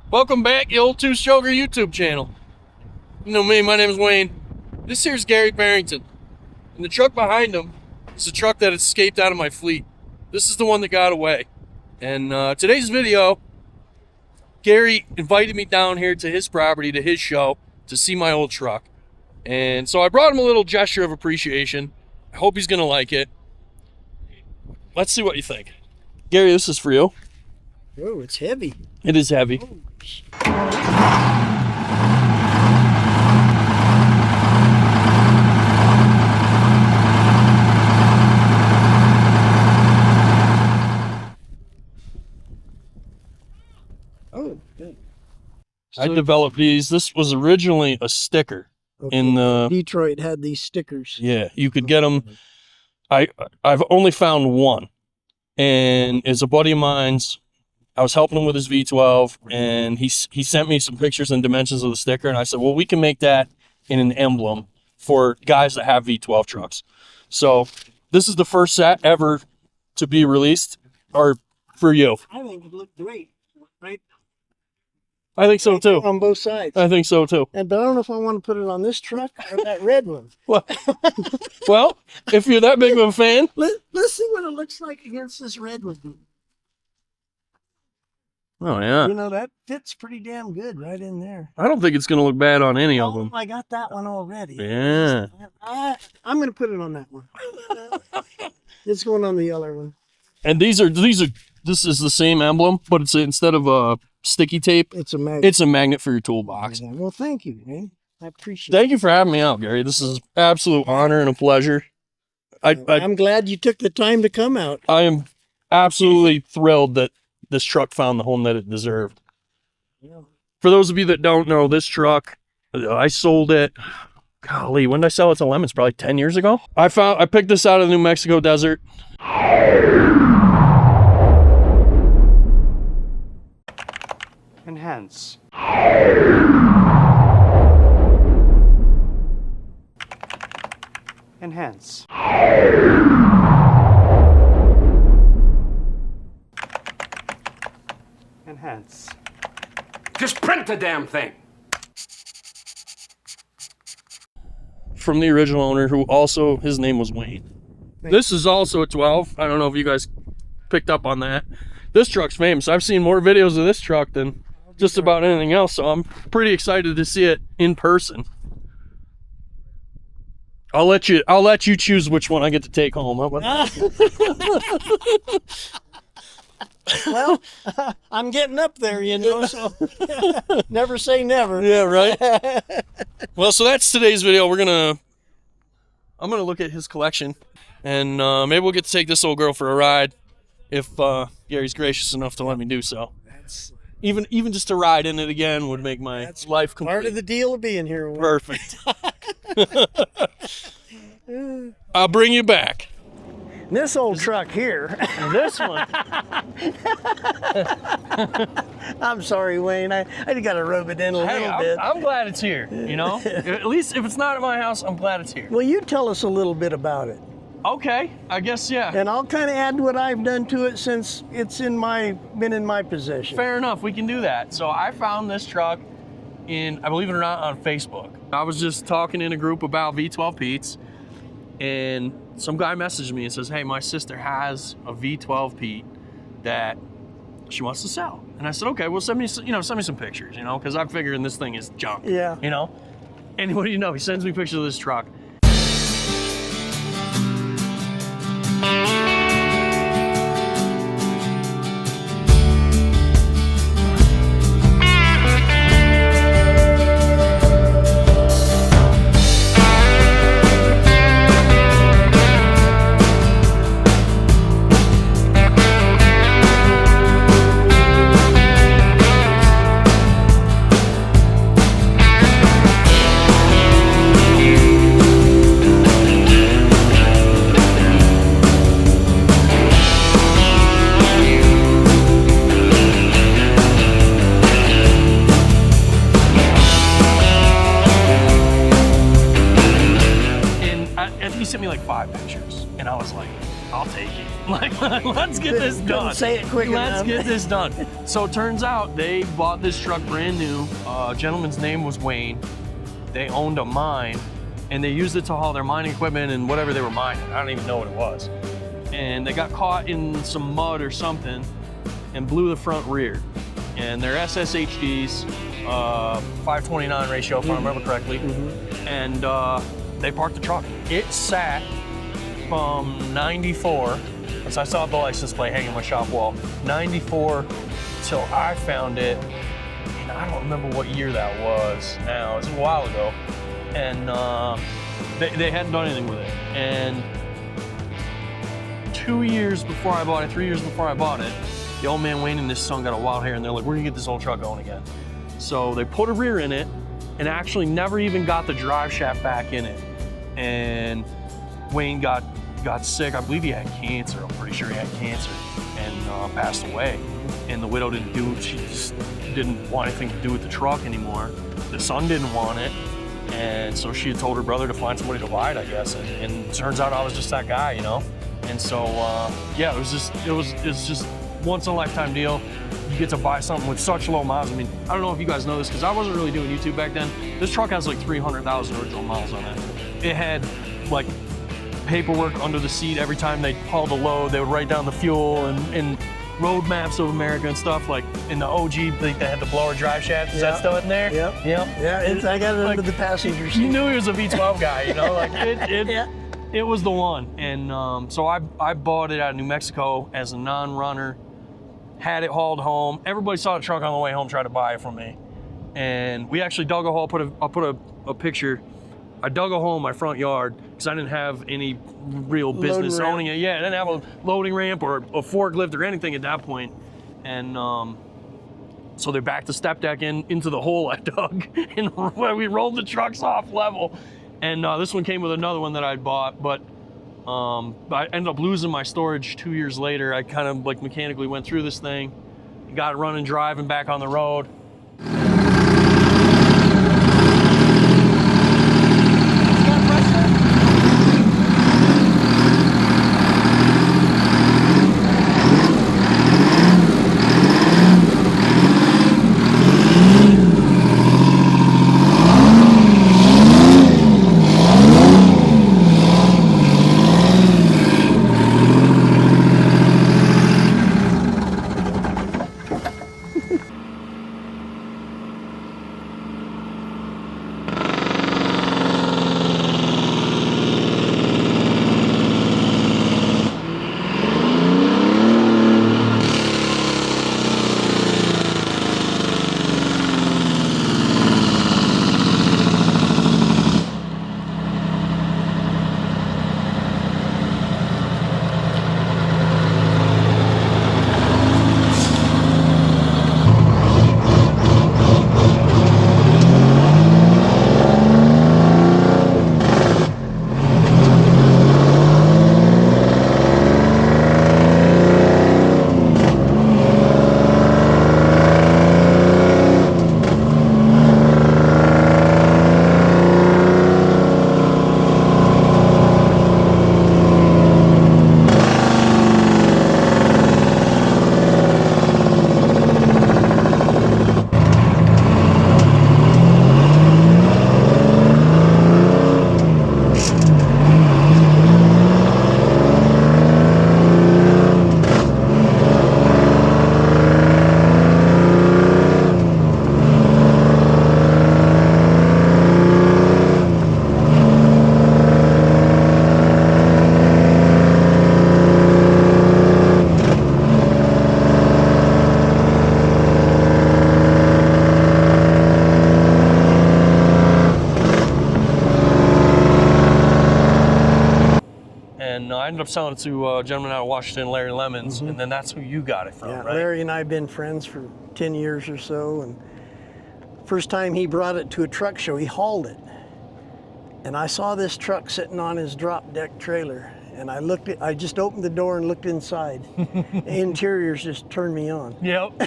Welcome back, the Old Two Stroker YouTube channel. You know me, my name is Wayne. This here's Gary Barrington. And the truck behind him is a truck that escaped out of my fleet. This is the one that got away. And today's video, Gary invited me down here to his property, to his show, to see my old truck. And so I brought him a little gesture of appreciation. I hope he's gonna like it. Let's see what you think. Gary, this is for you. Oh, it's heavy. It is heavy. Oh, good. I developed these. This was originally a sticker in the Detroit had these stickers. Yeah, you could get them. I've only found one, and it's a buddy of mine's. I was helping him with his V12, and he sent me some pictures and dimensions of the sticker, and I said, well, we can make that in an emblem for guys that have V12 trucks. So this is the first set ever to be released, or for you. I think it looked great, right? I think so too. On both sides. I think so too. But I don't know if I want to put it on this truck or that red one. Well, if you're that big of a fan, Let's see what it looks like against this red one. oh yeah, You know, that fits pretty damn good right in there. I don't think it's gonna look bad on any of them. I got that one already. Yeah. I'm going to put it on that one. It's going on the other one. And this is the same emblem, but it's instead of a sticky tape, It's a magnet. it's a magnet for your toolbox. Well, thank you, man. I appreciate Thank you for having me out, Gary. This is an absolute honor and a pleasure. I'm glad you took the time to come out. I am absolutely thrilled that this truck found the home that it deserved. Yeah. For those of you that don't know, this truck, I sold it, golly, when did I sell it to Lemons? Probably 10 years ago. I picked this out of the New Mexico desert. Enhance. Enhance. Enhance. Just print the damn thing. From the original owner, who also, his name was Wayne. This is also a 12. I don't know if you guys picked up on that. This truck's famous. I've seen more videos of this truck than just about anything else, so I'm pretty excited to see it in person. I'll let you choose which one I get to take home. How about that? Well, I'm getting up there, you know, so never say never. Yeah, right. Well, so that's today's video. I'm gonna look at his collection, and maybe we'll get to take this old girl for a ride if Gary's gracious enough to let me do so. Even just to ride in it again would make my life complete. Part of the deal of being here. Perfect. I'll bring you back. This old truck here. This one. I'm sorry, Wayne. I just got to rub it in a little bit. I'm glad it's here. You know, at least if it's not at my house, I'm glad it's here. Well, you tell us a little bit about it, Okay, I guess yeah. and I'll kind of add what I've done to it since it's been in my possession. Fair enough, we can do that. So I found this truck I believe it or not, on Facebook. I was just talking in a group about V12 Pete's, and some guy messaged me and says, hey, my sister has a V12 Pete that she wants to sell. And I said, okay, well, send me some pictures, you know, because I'm figuring this thing is junk. Yeah. You know? And what do you know? He sends me pictures of this truck. He sent me like 5 pictures, and I was like, I'll take it. Like, let's get this Couldn't done. say it quick Let's enough. get this done. So it turns out they bought this truck brand new. Gentleman's name was Wayne. They owned a mine, and they used it to haul their mining equipment and whatever they were mining. I don't even know what it was. And they got caught in some mud or something and blew the front rear. And they're SSHDs, 529 ratio, if I remember correctly. And they parked the truck. It sat from 94, so I saw the license plate hanging on my shop wall, 94 till I found it, and I don't remember what year that was now. It was a while ago. And they hadn't done anything with it. And 2 years before I bought it, 3 years before I bought it, the old man Wayne and his son got a wild hair, and they're like, we're gonna get this old truck going again. So they put a rear in it and actually never even got the drive shaft back in it. And Wayne got sick. I believe he had cancer. I'm pretty sure he had cancer and passed away. And the widow she just didn't want anything to do with the truck anymore. The son didn't want it. And so she had told her brother to find somebody to buy it, I guess. And it turns out I was just that guy, you know? And so, yeah, it was just once in a lifetime deal. You get to buy something with such low miles. I mean, I don't know if you guys know this, because I wasn't really doing YouTube back then. This truck has like 300,000 original miles on it. It had like paperwork under the seat every time they hauled a load. They would write down the fuel and road maps of America and stuff. Like in the OG, they had the blower drive shaft. Is that still in there? Yep. Yeah, I got it under the passenger seat. You knew he was a V12 guy, you know? Like it was the one. And so I bought it out of New Mexico as a non-runner. Had it hauled home. Everybody saw the truck on the way home, tried to buy it from me. And we actually dug a hole. I'll put a picture. I dug a hole in my front yard because I didn't have any real business owning it. Yeah, I didn't have a loading ramp or a forklift or anything at that point. And so they backed the step deck into the hole I dug, and we rolled the trucks off level. And this one came with another one that I'd bought, but I ended up losing my storage 2 years later. I kind of like mechanically went through this thing, got it running, driving back on the road. I ended up selling it to a gentleman out of Washington, Larry Lemons, and then that's who you got it from, right? Larry and I have been friends for 10 years or so, and first time he brought it to a truck show, he hauled it. And I saw this truck sitting on his drop deck trailer, and I just opened the door and looked inside. The interiors just turned me on. Yep,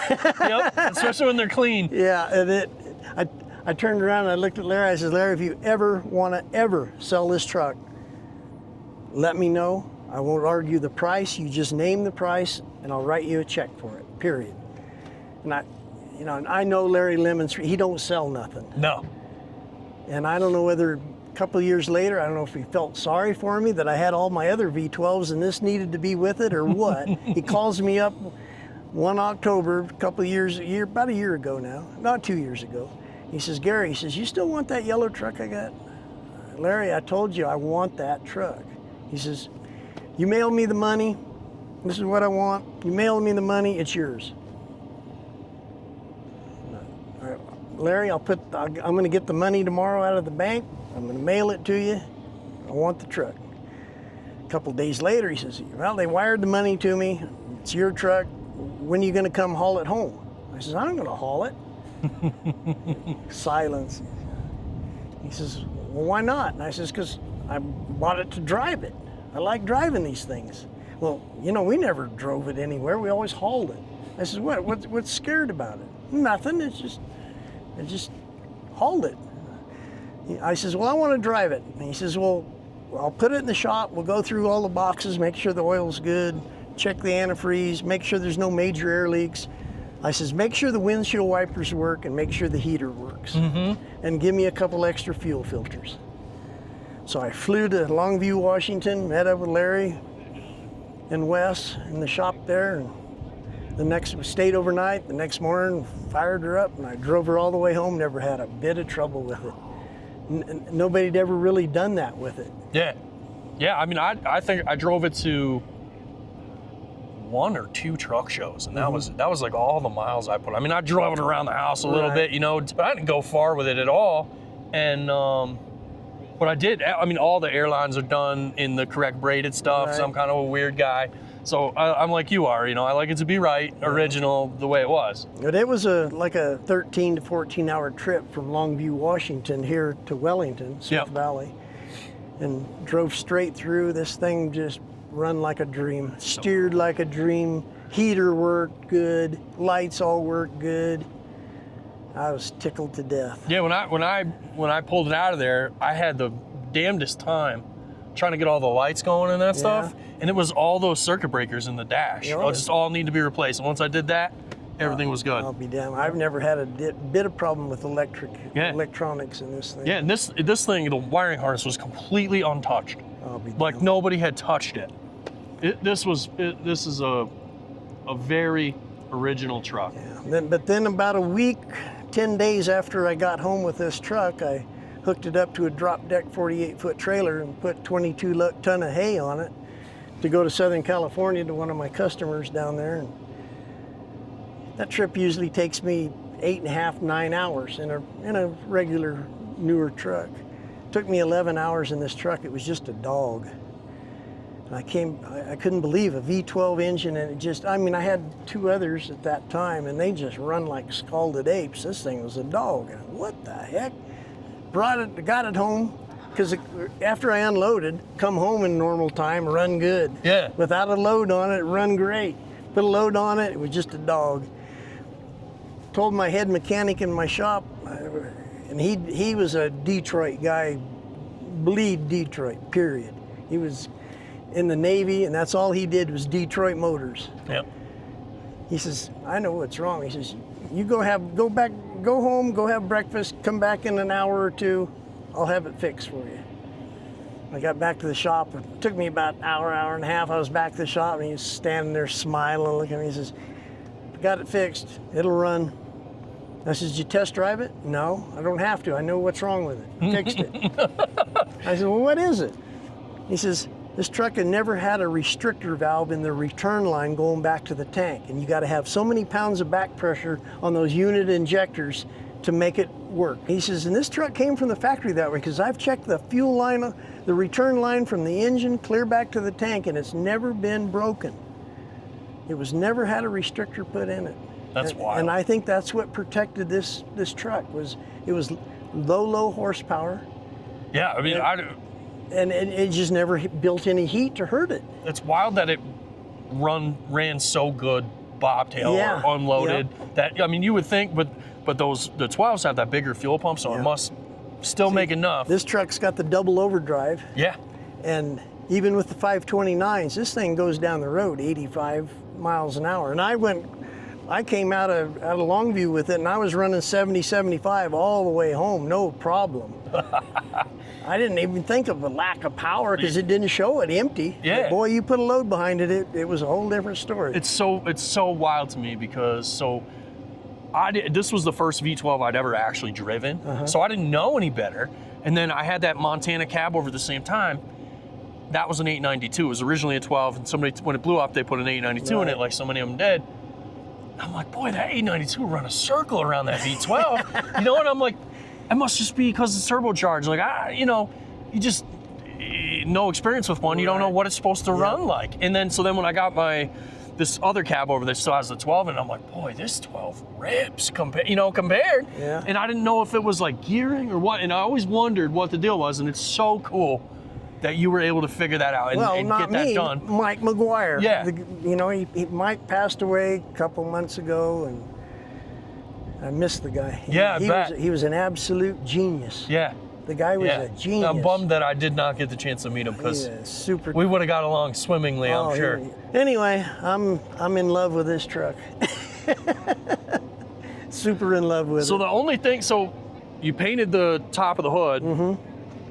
especially when they're clean. Yeah, and I turned around and I looked at Larry. I said, Larry, if you ever want to ever sell this truck, let me know. I won't argue the price. You just name the price, and I'll write you a check for it. Period. And I know Larry Lemons. He don't sell nothing. No. And I don't know whether a couple of years later, I don't know if he felt sorry for me that I had all my other V12s and this needed to be with it or what. He calls me up one October, about a year ago now, not 2 years ago. He says, Gary, he says, you still want that yellow truck I got? Larry, I told you I want that truck. He says, you mail me the money. This is what I want. You mail me the money, it's yours. All right, Larry, I'm going to get the money tomorrow out of the bank. I'm going to mail it to you. I want the truck. A couple days later, he says, well, they wired the money to me. It's your truck. When are you going to come haul it home? I says, I'm going to haul it. Silence. He says, well, why not? And I says, because I bought it to drive it. I like driving these things. Well, we never drove it anywhere. We always hauled it. I says, what's scared about it? Nothing. I just hauled it. I says, well, I want to drive it. And he says, well, I'll put it in the shop. We'll go through all the boxes, make sure the oil's good, check the antifreeze, make sure there's no major air leaks. I says, make sure the windshield wipers work and make sure the heater works. And give me a couple extra fuel filters. So I flew to Longview, Washington, met up with Larry and Wes in the shop there. And stayed overnight. The next morning, fired her up, and I drove her all the way home. Never had a bit of trouble with it. Nobody'd ever really done that with it. Yeah. I mean, I think I drove it to 1 or 2 truck shows, and that was like all the miles I put. I mean, I drove it around the house a little bit, but I didn't go far with it at all. And what I did, I mean, all the airlines are done in the correct braided stuff. Right. So I'm kind of a weird guy. So I'm like you are, I like it to be right, original, the way it was. But it was like a 13 to 14 hour trip from Longview, Washington here to Wellington, Smith Valley, and drove straight through. This thing just run like a dream, steered like a dream, heater worked good, lights all worked good. I was tickled to death. Yeah, when I pulled it out of there, I had the damnedest time trying to get all the lights going and that stuff, and it was all those circuit breakers in the dash. Just all need to be replaced. And once I did that, everything was good. I'll be damned. I've never had a bit of problem with electronics in this thing. Yeah, and this thing, the wiring harness was completely untouched. I'll be Like damned. nobody had touched it. This is a very original truck. Yeah. But then about a week, 10 days after I got home with this truck, I hooked it up to a drop deck 48-foot trailer and put 22 ton of hay on it to go to Southern California to one of my customers down there. And that trip usually takes me 8.5, 9 hours in a regular newer truck. It took me 11 hours in this truck. It was just a dog. And I couldn't believe a V12 engine, and I had 2 others at that time, and they just run like scalded apes. This thing was a dog. What the heck? Got it home, because after I unloaded, come home in normal time, run good. Yeah. Without a load on it, run great. Put a load on it, it was just a dog. Told my head mechanic in my shop, and he was a Detroit guy, bleed Detroit, period. He was in the Navy, and that's all he did was Detroit motors. Yep. He says, I know what's wrong. He says, you go home, go have breakfast, come back in an hour or 2, I'll have it fixed for you. I got back to the shop. It took me about an hour and a half. I was back to the shop, and he was standing there smiling, looking at me. He says, got it fixed, it'll run. I says, did you test drive it? No, I don't have to. I know what's wrong with it. Fixed it. I said, well, what is it? He says, this truck had never had a restrictor valve in the return line going back to the tank, and you got to have so many pounds of back pressure on those unit injectors to make it work. He says, and this truck came from the factory that way, because I've checked the fuel line, the return line from the engine clear back to the tank, and it's never been broken. It was never had a restrictor put in it. That's wild. And I think that's what protected this truck. It was low horsepower. Yeah, I mean, And it just never built any heat to hurt it. it's wild that it ran so good bobtail or unloaded. That, I mean, you would think, but the 12s have that bigger fuel pump, so it must still make enough. This truck's got the double overdrive. Yeah. And even with the 529s, this thing goes down the road 85 miles an hour. And I came out of Longview with it, and I was running 70, 75 all the way home, no problem. I didn't even think of a lack of power because it didn't show it empty. Yeah. But boy, you put a load behind it, it was a whole different story. It's so wild to me because this was the first V12 I'd ever actually driven, so I didn't know any better. And then I had that Montana cab over the same time. That was an 892. It was originally a 12, and somebody, when it blew up, they put an 892 in it, like so many of them did. I'm like, boy, that 892 run a circle around that V12. You know what? I'm like, it must just be because it's turbocharged. Like, you just, no experience with one, you don't know what it's supposed to run like. And then, so then when I got this other cab over there still has the 12, and I'm like, boy, this 12 rips compared. Yeah. And I didn't know if it was like gearing or what, and I always wondered what the deal was, and it's so cool that you were able to figure that out and get that done. Mike McGuire. Yeah. Mike passed away a couple months ago, and I missed the guy. I bet. He was an absolute genius. Yeah. The guy was a genius. I'm bummed that I did not get the chance to meet him because super. we would have got along swimmingly, I'm sure. Anyway, I'm in love with this truck. Super in love with it. So the only thing, you painted the top of the hood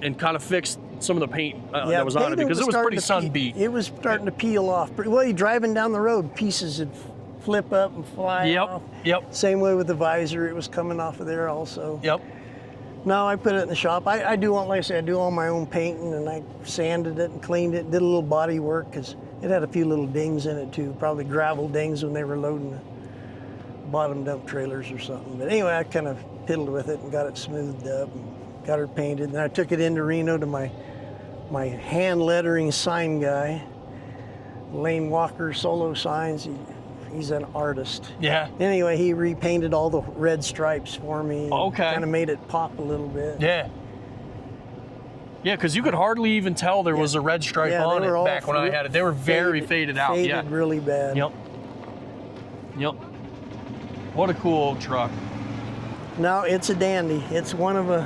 and kind of fixed some of the paint that was on it because it was pretty sun beat. It was starting to peel off. Well, you're driving down the road, pieces would flip up and fly off. Yep. Same way with the visor, it was coming off of there also. Yep. No, I put it in the shop. I do all, like I said, I do all my own painting, and I sanded it and cleaned it, did a little body work because it had a few little dings in it too, probably gravel dings when they were loading the bottom dump trailers or something. But anyway, I kind of piddled with it and got it smoothed up and got her painted. And I took it into Reno to my hand lettering sign guy, Lane Walker Solo Signs. He's an artist. Yeah. Anyway, he repainted all the red stripes for me. Okay. Kind of made it pop a little bit. Yeah. Yeah, because you could hardly even tell there was a red stripe on it back when I had it. They were very faded out. Faded really bad. Yep. What a cool old truck. No, it's a dandy. It's one of a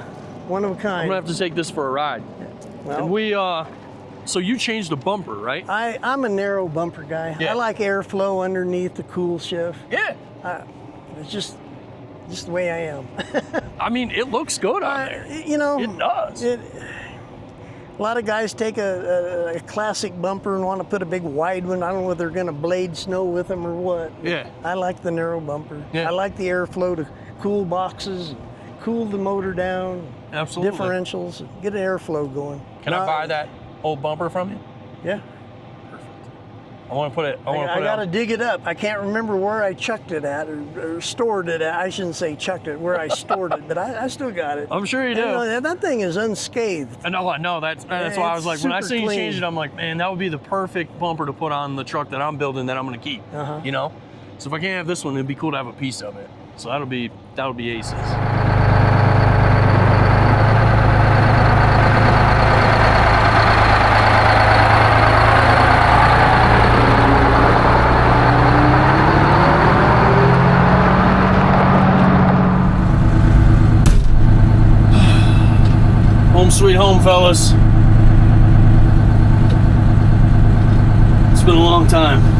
kind. I'm gonna have to take this for a ride. Well, And we so you changed the bumper, right? I'm a narrow bumper guy. Yeah. I like airflow underneath the cool shift. Yeah. It's just the way I am. I mean, it looks good on there. It does. A lot of guys take a classic bumper and want to put a big wide one. I don't know if they're going to blade snow with them or what. Yeah. I like the narrow bumper. Yeah. I like the airflow to cool boxes, cool the motor down. Absolutely. Differentials, get an airflow going. Can I buy that old bumper from you? Yeah. I want to put it. I got to dig it up. I can't remember where I chucked it at or stored it at. I shouldn't say chucked it, where I stored it, but I still got it. I'm sure you do. And that thing is unscathed. I know that's why I was like, when I super see you clean. change it, I'm like, man, that would be the perfect bumper to put on the truck that I'm building that I'm going to keep. So if I can't have this one, it'd be cool to have a piece of it. So that'll be aces. Home sweet home, fellas. It's been a long time.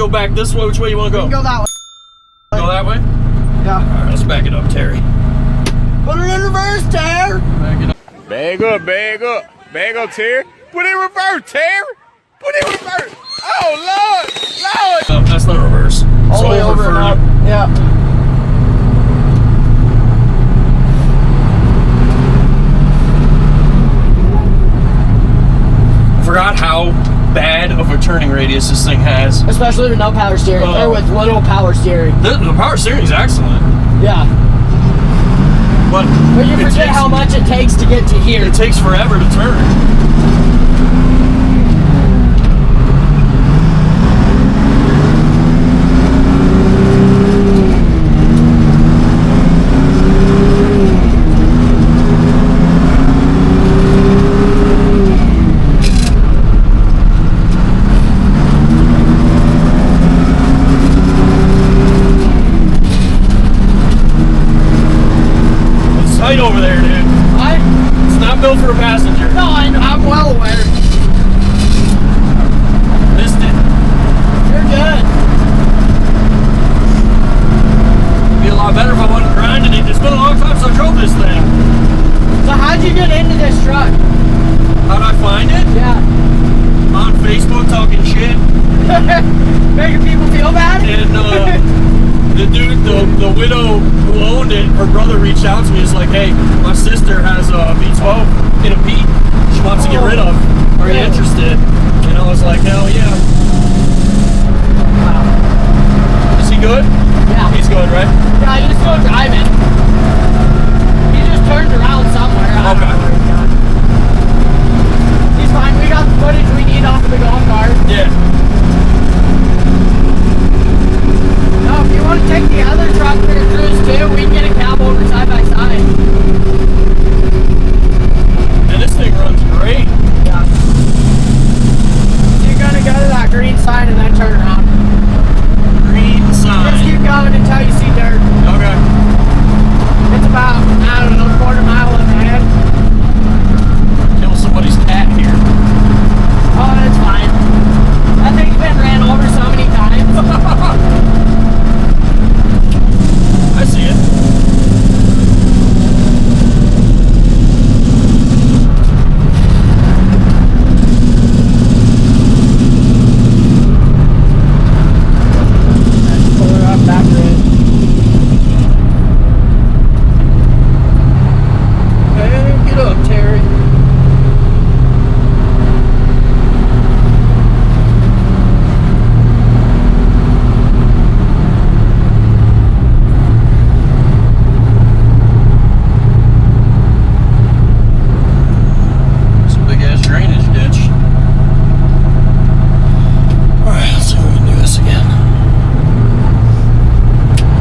go back this way? Which way you want to go? Go that way. Go that way? Yeah. All right, let's back it up, Terry. Put it in reverse, Terry. Back it up. Bag up, bag up. Bag up, Terry. Put it in reverse, Terry. Put it in reverse. Oh, Lord. Lord. No, that's not reverse. All the way over and up. Yeah. I forgot how bad of a turning radius this thing has. Especially with no power steering, or with little power steering. The power steering is excellent, Yeah. but But you it forget takes- how much it takes to get to here. it takes forever to turn. It's tight over there, dude. It's not built for a passenger. I'm well aware. Missed it. You're good. It'd be a lot better if I wasn't grinding it. It's been a long time since I drove this thing. So how'd you get into this truck? How'd I find it? Yeah. On Facebook talking shit. Making people feel bad? And the dude, the widow who owned it, her brother reached out to me. He's like, hey, my sister has a V12 in a Pete she wants to get rid of. Are you Really? interested? And I was like, hell yeah. Is he good? Yeah. He's good, right? Yeah, you just go driving. He just turned around somewhere. I don't Okay. know where he's gone. He's fine. We got the footage we need off of the golf cart. Yeah. No, if you want to take the other truck for your cruise too, we can get a cab over side by side. And this thing runs great. Yeah. You're gonna go to that green sign and then turn around. Green Just sign. keep going until you see dirt. Okay. It's about, I don't know, a quarter mile ahead. Kill somebody's cat here. Oh, that's fine. That thing's been ran over so many times. I see it. Pull her up back ridge. Hey, get up, Terry. It's a big ass drainage ditch. Alright, let's see if we can do this again.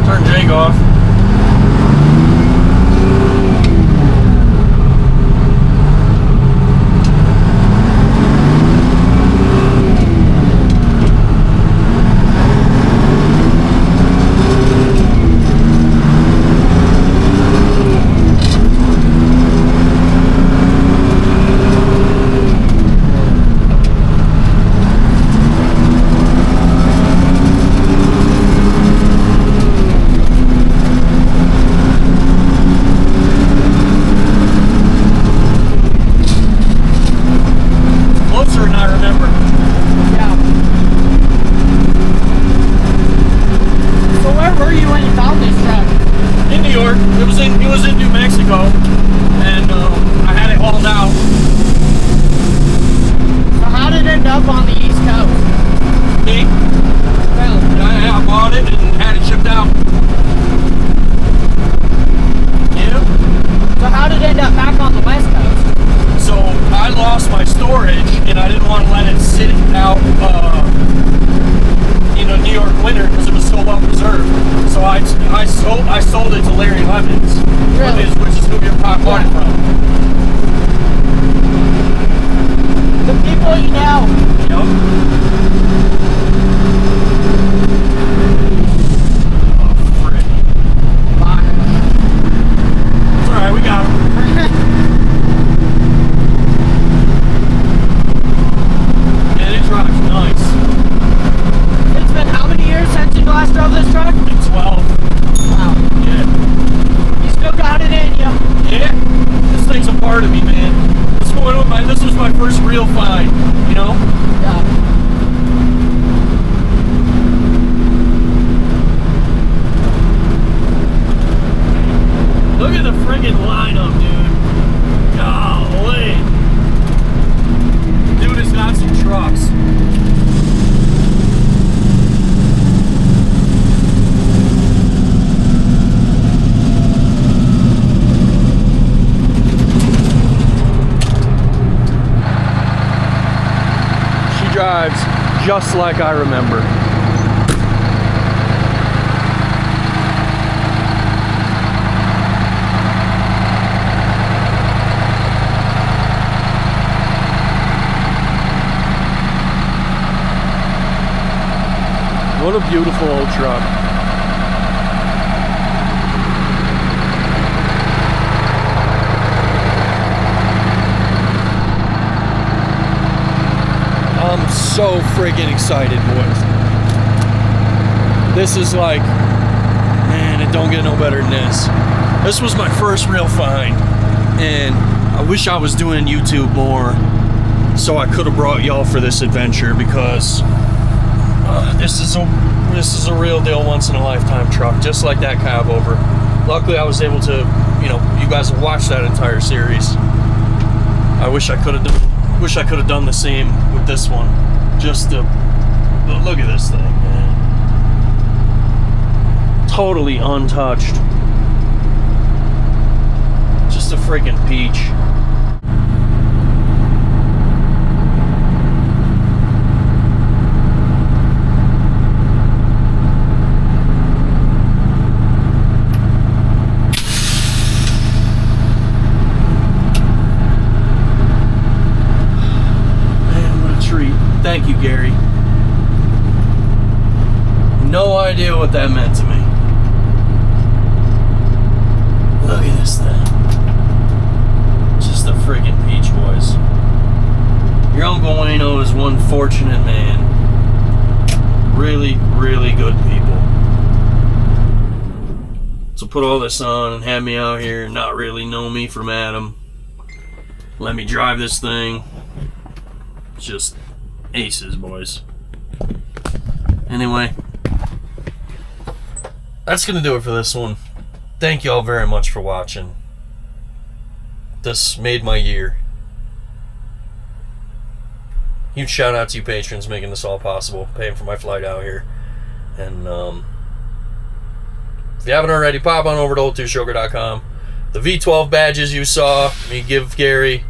Turn Jake off. Closer than I remember. Yeah. So where were you when you found this truck? In New York. It was in New Mexico, and I had it hauled out. So how did it end up on the East Coast? Me, Well, I bought it and had it shipped out. Yeah. so how did it end up back on the West Coast? So I lost my storage, and I didn't want to let it sit out in a New York winter because it was so well preserved. So I sold it to Larry Lemons, Really? which is who your pot bought it from. The people you know. Yep. Oh, frick. It's alright, we got him. Man, it drives nice. It's been drives just like I remember. What a beautiful old truck. I'm so freaking excited, boys. This is like, man, it don't get no better than this. This was my first real find, and I wish I was doing YouTube more so I could have brought y'all for this adventure, because this is a real deal, once in a lifetime truck, just like that cab over. Luckily, I was able to, you guys have watched that entire series. I wish I could have done the same with this one. Just to look at this thing, man. Totally untouched. Just a freaking peach. Thank you, Gary. No idea what that meant to me. Look at this thing. Just a friggin' peach, boys. Your Uncle Wayno is one fortunate man. Really, really good people. So put all this on and have me out here and not really know me from Adam. Let me drive this thing. Just aces, boys. Anyway, that's gonna do it for this one. Thank you all very much for watching. This made my year. Huge shout out to you patrons making this all possible, paying for my flight out here. And if you haven't already, pop on over to old2sugar.com. The V12 badges you saw me give Gary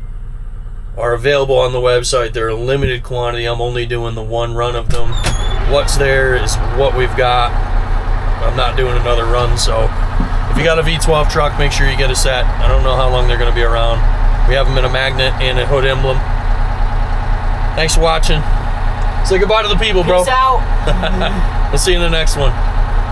are available on the website. They're a limited quantity. I'm only doing the one run of them. What's there is what we've got. I'm not doing another run, so if you got a V12 truck, make sure you get a set. I don't know how long they're going to be around. We have them in a magnet and a hood emblem. Thanks for watching. Say goodbye to the people, bro. Peace out. We'll see you in the next one.